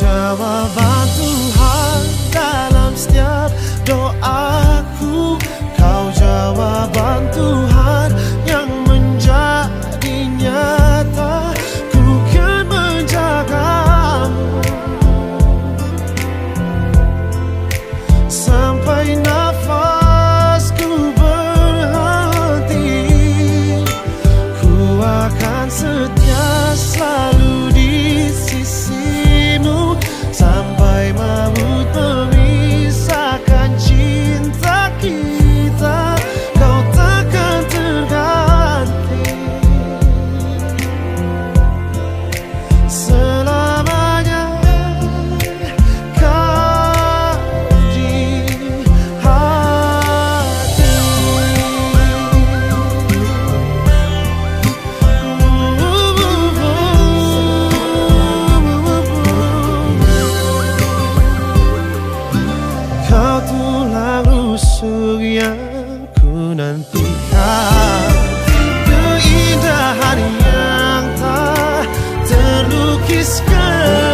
jawaban Tuhan dalam setiap doaku. Kau jawaban Tuhan yang menjadi nyata. Ku kan menjagamu sampai nafasku berhenti. Ku akan setia selalu di sisimu sampai maut memisahkan cinta kita. Kau takkan terganti selamanya. Kau di hati. Kau tulang rusuk yang ku nantikan, keindahan yang tak terlukiskan.